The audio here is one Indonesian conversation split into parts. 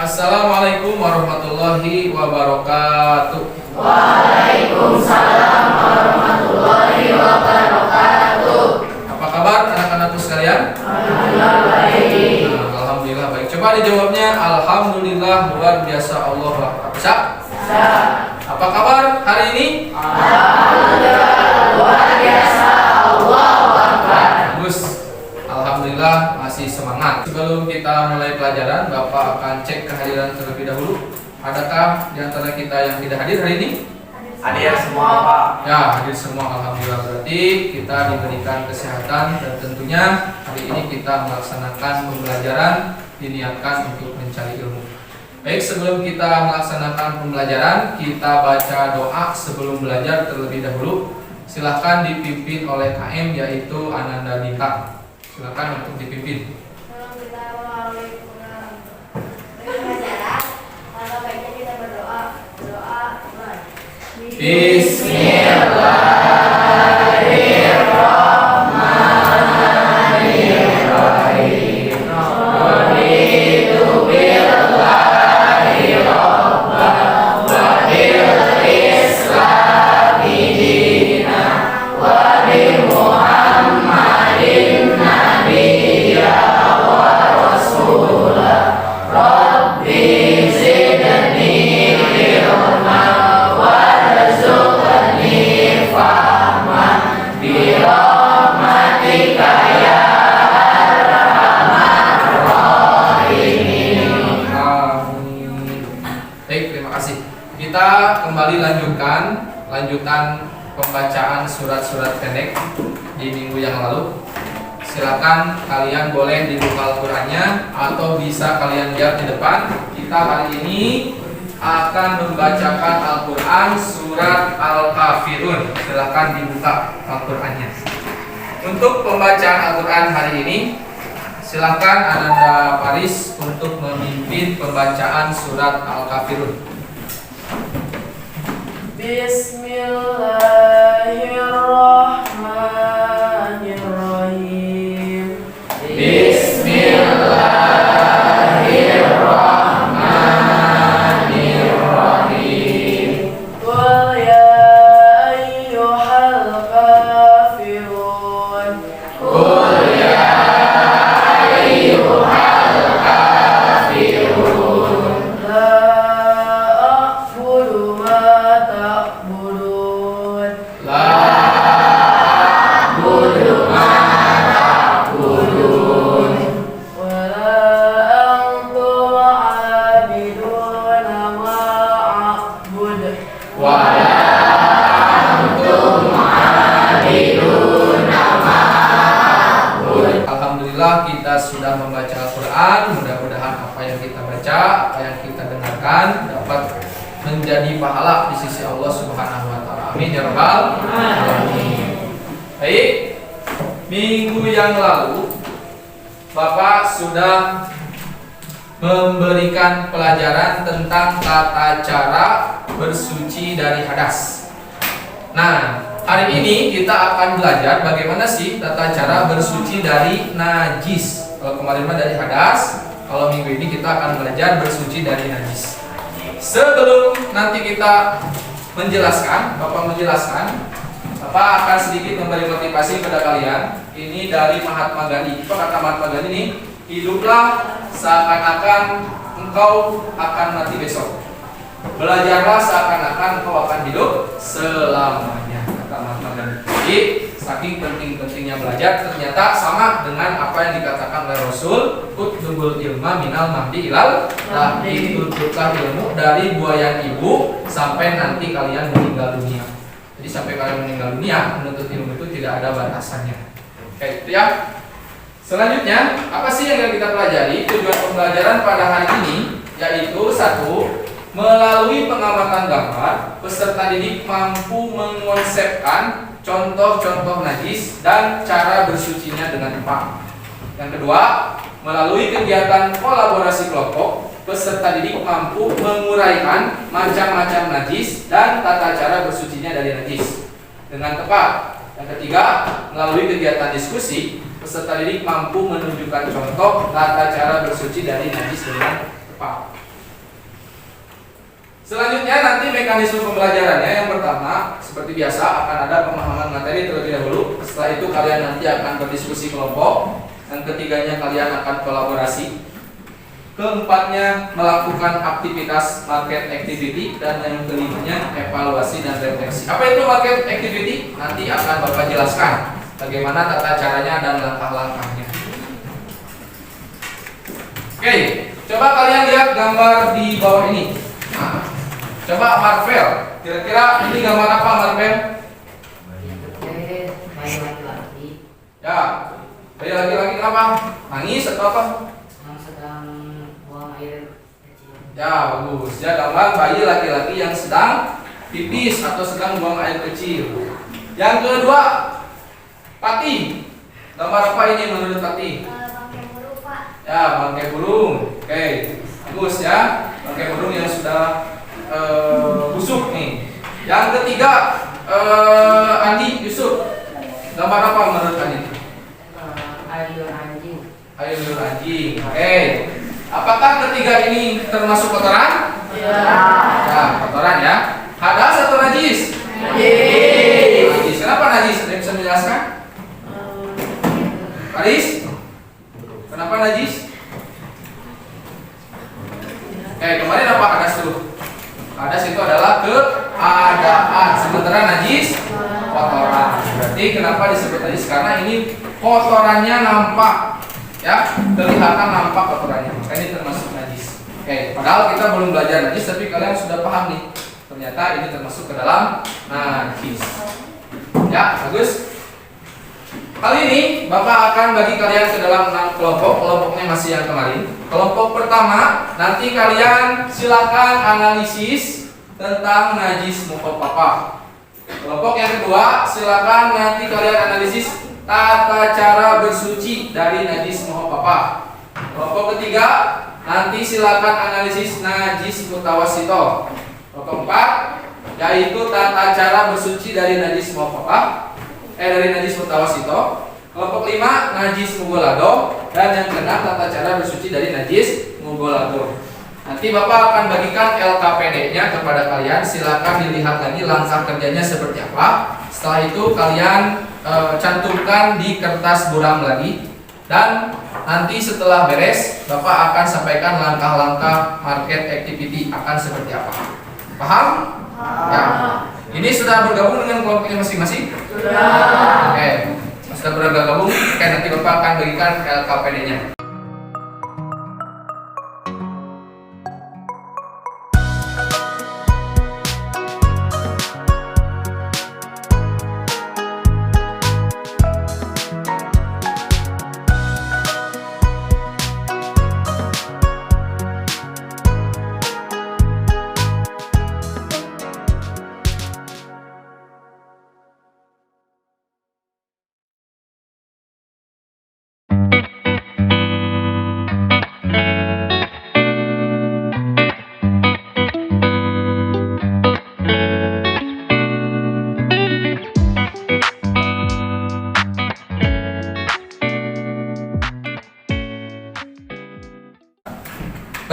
Assalamualaikum warahmatullahi wabarakatuh. Waalaikumsalam warahmatullahi wabarakatuh. Apa kabar anak-anakku sekalian? Alhamdulillah baik. Alhamdulillah baik. Coba dijawabnya alhamdulillah luar biasa Allah bisa. Apa kabar hari ini? Alhamdulillah luar biasa Allah Akbar. Bagus. Alhamdulillah masih semangat. Sebelum kita mulai pelajaran, Bapak akan cek kehadiran terlebih dahulu. Adakah di antara kita yang tidak hadir hari ini? Hadir semua Pak. Ya, hadir semua. Alhamdulillah, berarti kita diberikan kesehatan dan tentunya hari ini kita melaksanakan pembelajaran diniatkan untuk mencari ilmu. Baik, sebelum kita melaksanakan pembelajaran, kita baca doa sebelum belajar terlebih dahulu. Silahkan dipimpin oleh KM yaitu Ananda Dika. Silakan untuk dipimpin. Kalau kita melalui pembelajaran, maka baiknya kita berdoa. Bismillahirrahmanirrahim. Raditu billahi rabban wa bil islami dinan wa bi Muhammadin nabiyya wa rasulah. Rabbi zidni ilman warzuqni fahman bi rahmatika ya arhamar rahimin. Amin. Baik, terima kasih. Kita kembali lanjutan pembacaan surat-surat pendek di minggu yang lalu. Silakan kalian boleh dibuka Al-Qur'annya atau bisa kalian lihat di depan. Kita hari ini akan membacakan Al-Qur'an surat Al-Kafirun. Silakan dibuka Al-Qur'annya. Untuk pembacaan Al-Qur'an hari ini, silakan Ananda Paris untuk memimpin pembacaan surat Al-Kafirun. Bismillahirrahmanirrahim. Bismillahirrahmanirrahim. Qul ya ayyuhal kafirun. Qul ya ayyuhal kafirun. La a'budu ma ta'budun. La a'budu ma ta'budun. Wa la antum 'abiduna ma a'bud. Wa la antum 'abiduna ma a'bud. Alhamdulillah kita sudah membaca Al-Quran. Mudah-mudahan apa yang kita baca, apa yang kita dengarkan dapat menjadi pahala di sisi Allah Subhanahu wa taala. Amin ya rabbal alamin. Baik. Minggu yang lalu Bapak sudah memberikan pelajaran tentang tata cara bersuci dari hadas. Nah, hari ini kita akan belajar bagaimana sih tata cara bersuci dari najis. Kalau kemarin mah dari hadas, kalau minggu ini kita akan belajar bersuci dari najis. Sebelum nanti kita menjelaskan, Bapak menjelaskan, Bapak akan sedikit memberi motivasi kepada kalian. Ini dari Mahatma Gandhi. Apa kata Mahatma Gandhi ini? Hiduplah seakan-akan engkau akan mati besok. Belajarlah seakan-akan engkau akan hidup selamanya, kata Mahatma Gandhi. Jadi, saking penting-pentingnya belajar, ternyata sama dengan apa yang dikatakan oleh Rasul, utlubul ilma minal mahdi ilal lahdi. Tuntutlah ilmu dari buayan ibu sampai nanti kalian meninggal dunia. Jadi sampai kalian meninggal dunia, menuntut ilmu itu tidak ada batasannya. Oke, itu ya. Selanjutnya, apa sih yang kita pelajari? Tujuan pembelajaran pada hari ini yaitu satu, melalui pengamatan gambar, peserta didik mampu mengonsepkan contoh-contoh najis dan cara bersucinya dengan tepat. Yang kedua, melalui kegiatan kolaborasi kelompok, peserta didik mampu menguraikan macam-macam najis dan tata cara bersucinya dari najis dengan tepat. Yang ketiga, melalui kegiatan diskusi, peserta didik mampu menunjukkan contoh tata cara bersuci dari najis dengan tepat. Selanjutnya nanti mekanisme pembelajarannya yang pertama seperti biasa akan ada pemahaman materi terlebih dahulu. Setelah itu kalian nanti akan berdiskusi kelompok. Yang ketiganya kalian akan kolaborasi. Keempatnya melakukan aktivitas market activity dan yang kelimanya evaluasi dan refleksi. Apa itu market activity? Nanti akan Bapak jelaskan bagaimana tata caranya dan langkah-langkahnya. Oke, coba kalian lihat gambar di bawah ini. Nah, coba Marvel. Kira-kira ini gambar apa Marvel? Bayi laki-laki Ya, bayi laki-laki kenapa? Nangis atau apa? yang sedang buang air kecil. Ya, bagus. Ya, gambar bayi laki-laki yang sedang pipis atau sedang buang air kecil. Yang kedua, Pati. Gambar apa ini menurut Pati? Bangkai burung, Pak. Ya, bangkai burung. Oke, bagus ya. Bangkai burung yang sudah busuk nih. Yang ketiga, Andi Yusuf. Gambar apa menurut Andi? Air anjing. Ayo liur anjing. Oke. Apakah ketiga ini termasuk kotoran? Ya, kotoran ya. Hadas atau najis? Najis. Kenapa najis? Ada yang bisa menjelaskan? Haris? Kenapa najis? Kemarin apa hadas tuh? Hadas itu adalah keadaan. Sementara najis kotoran. Berarti kenapa disebut najis? Karena ini kotorannya nampak, ya, kelihatan nampak kotorannya. Maka ini termasuk najis. Padahal kita belum belajar najis, tapi kalian sudah paham nih. Ternyata ini termasuk ke dalam najis. Ya, bagus. Kali ini Bapak akan bagi kalian ke dalam 6 kelompok. Kelompoknya masih yang kemarin. Kelompok pertama, nanti kalian silakan analisis tentang najis mukhafafah. Kelompok yang kedua, silakan nanti kalian analisis tata cara bersuci dari najis mukhafafah. Kelompok ketiga, nanti silakan analisis najis mutawassithah. Kelompok keempat, yaitu tata cara bersuci dari najis mukhafafah. Dari najis mutawassithah. Kelompok 5 najis mughalladah, dan yang keenam tata cara bersuci dari najis mughalladah. Nanti Bapak akan bagikan LKPD-nya kepada kalian. Silakan dilihat lagi langkah kerjanya seperti apa. Setelah itu kalian cantumkan di kertas buram lagi, dan nanti setelah beres Bapak akan sampaikan langkah-langkah market activity akan seperti apa. Paham? Ya. Ini sudah bergabung dengan kelompoknya masing-masing? Sudah. Oke. Sudah bergabung. Oke, nanti Bapak akan bagikan LKPD-nya.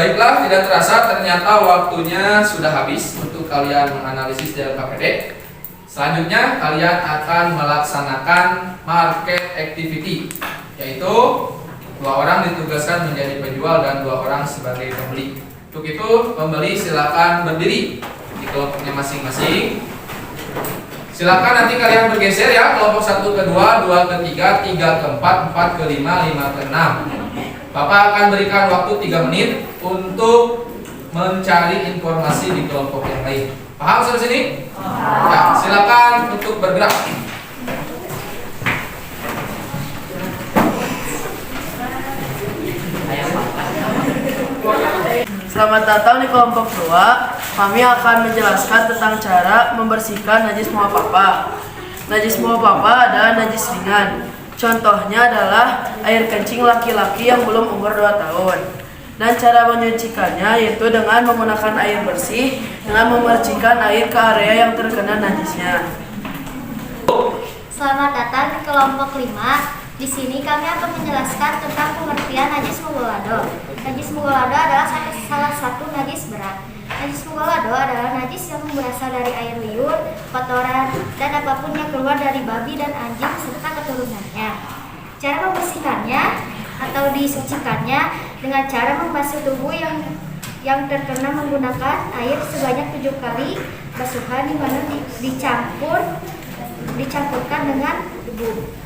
Baiklah, tidak terasa ternyata waktunya sudah habis untuk kalian menganalisis dari KPD. Selanjutnya kalian akan melaksanakan market activity, yaitu 2 orang ditugaskan menjadi penjual dan 2 orang sebagai pembeli. Untuk itu pembeli silakan berdiri di kelompoknya masing-masing. Silakan nanti kalian bergeser ya, kelompok 1 ke 2, 2 ke 3, 3 ke 4, 4 ke 5, 5 ke 6. Bapak akan berikan waktu 3 menit untuk mencari informasi di kelompok yang lain. Paham sampai sini? Ya, silakan untuk bergerak. Selamat datang di kelompok 2. Kami akan menjelaskan tentang cara membersihkan najis mukhafafah. Najis mukhafafah adalah najis ringan. Contohnya adalah air kencing laki-laki yang belum umur 2 tahun. Dan cara menyucikannya yaitu dengan menggunakan air bersih dengan memercikan air ke area yang terkena najisnya. Selamat datang di kelompok 5. Di sini kami akan menjelaskan tentang pengertian najis mughalladah. Najis mughalladah adalah salah satu najis berat. Najis mughalladho adalah najis yang berasal dari air liur, kotoran, dan apapun yang keluar dari babi dan anjing serta keturunannya. Cara membersihkannya atau disucikannya dengan cara membasuh tubuh yang terkena menggunakan air sebanyak 7 kali basuhan di mana dicampurkan dengan debu.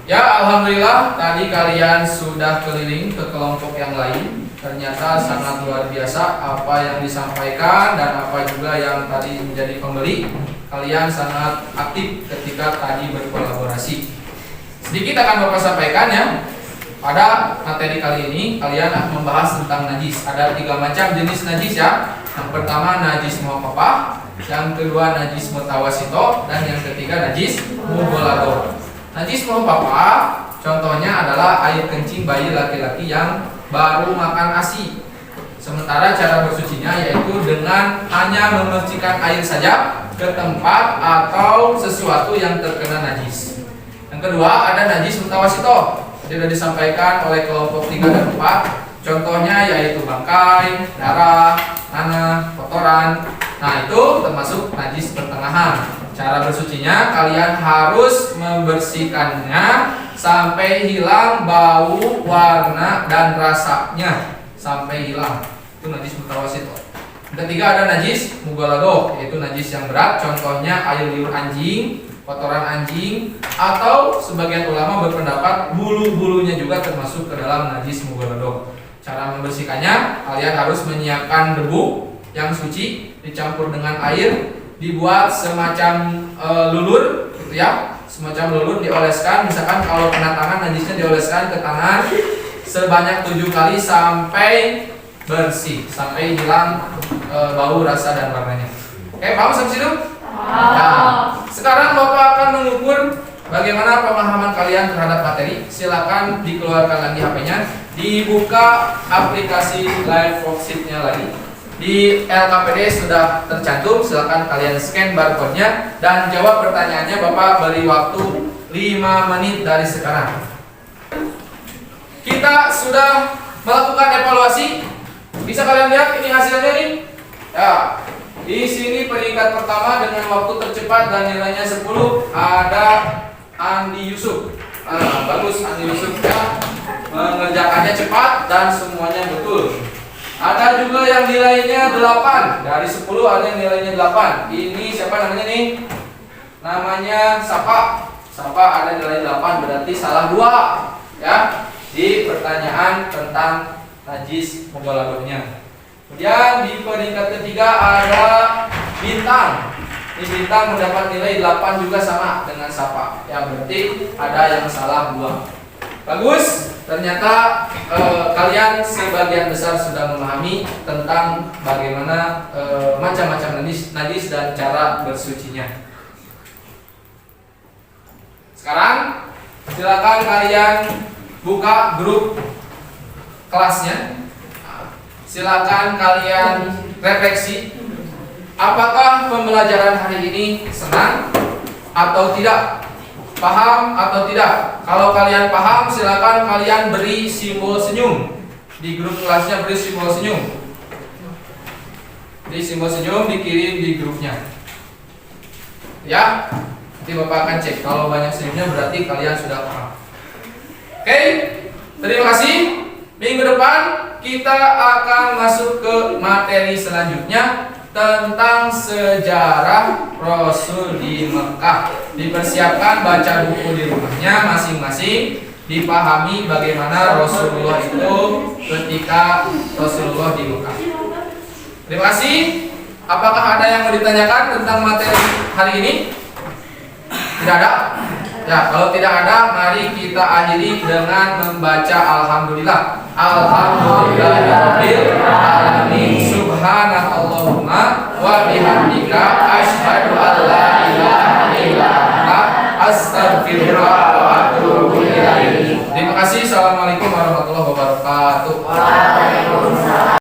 Ya, alhamdulillah tadi kalian sudah keliling ke kelompok yang lain. Ternyata sangat luar biasa apa yang disampaikan dan apa juga yang tadi menjadi pembeli. Kalian sangat aktif ketika tadi berkolaborasi. Sedikit akan Bapak sampaikan ya. Pada materi kali ini kalian akan membahas tentang najis. Ada 3 macam jenis najis ya. Yang pertama najis muhaffafah, yang kedua najis mutawasito, dan yang ketiga najis mughalladho. Najis muhaffafah contohnya adalah air kencing bayi laki-laki yang baru makan ASI. Sementara cara bersucinya yaitu dengan hanya memercikan air saja ke tempat atau sesuatu yang terkena najis. Yang kedua ada najis mutawasito. Sudah disampaikan oleh kelompok 3 dan 4. Contohnya yaitu bangkai, darah, nanah, kotoran. Nah, itu termasuk najis pertengahan. Cara bersucinya kalian harus membersihkannya sampai hilang bau, warna, dan rasanya sampai hilang. Itu najis mutawasito. Ketiga ada najis mughalladho, yaitu najis yang berat. Contohnya air liur anjing, kotoran anjing, atau sebagian ulama berpendapat bulu-bulunya juga termasuk ke dalam najis mughalladho. Cara membersihkannya, kalian harus menyiapkan debu yang suci dicampur dengan air, dibuat semacam lulur, gitu ya, semacam lulur dioleskan. Misalkan kalau kena tangan, najisnya dioleskan ke tangan sebanyak 7 kali sampai bersih, sampai hilang bau, rasa, dan warnanya. Oke, paham sampai situ? Nah, sekarang Bapak akan mengukur bagaimana pemahaman kalian terhadap materi. Silakan dikeluarkan lagi HP-nya, dibuka aplikasi live worksheet-nya lagi. Di LKPD sudah tercantum, silakan kalian scan barcode-nya dan jawab pertanyaannya. Bapak beri waktu 5 menit dari sekarang. Kita sudah melakukan evaluasi. Bisa kalian lihat ini hasilnya nih. Ya, di sini peringkat pertama dengan waktu tercepat dan nilainya 10 ada Andi Yusuf. Bagus Andi Yusuf ya, mengerjakannya cepat dan semuanya betul. Ada juga yang nilainya 8. Dari 10 ada yang nilainya 8. Ini siapa namanya nih? Namanya Sapa. Sapa ada nilai 8, berarti salah 2 ya di pertanyaan tentang najis mughalladhonya. Kemudian di peringkat ketiga ada Bintang. Ini Bintang mendapat nilai 8 juga sama dengan Sapa. Ya, berarti ada yang salah 2. Bagus. Ternyata kalian sebagian besar sudah memahami tentang bagaimana macam-macam najis dan cara bersucinya. Sekarang silakan kalian buka grup kelasnya. Silakan kalian refleksi. Apakah pembelajaran hari ini senang atau tidak? Paham atau tidak? Kalau kalian paham, silakan kalian beri simbol senyum. Di grup kelasnya beri simbol senyum. Beri simbol senyum, dikirim di grupnya. Ya, nanti Bapak akan cek. Kalau banyak senyumnya berarti kalian sudah paham. Oke, terima kasih. Minggu depan kita akan masuk ke materi selanjutnya tentang sejarah Rasul di Mekah. Dipersiapkan baca buku di rumahnya masing-masing, dipahami bagaimana Rasulullah itu ketika Rasulullah di Mekah. Terima kasih. Apakah ada yang mau ditanyakan tentang materi hari ini? Tidak ada? Ya, kalau tidak ada, mari kita akhiri dengan membaca Alhamdulillah. Alhamdulillahirabbil alamin. Subhanallahumma wa bihamdika asyhadu an la ilaha illa anta astaghfiruka wa atubu ilaik. Terima kasih. Assalamualaikum warahmatullahi wabarakatuh.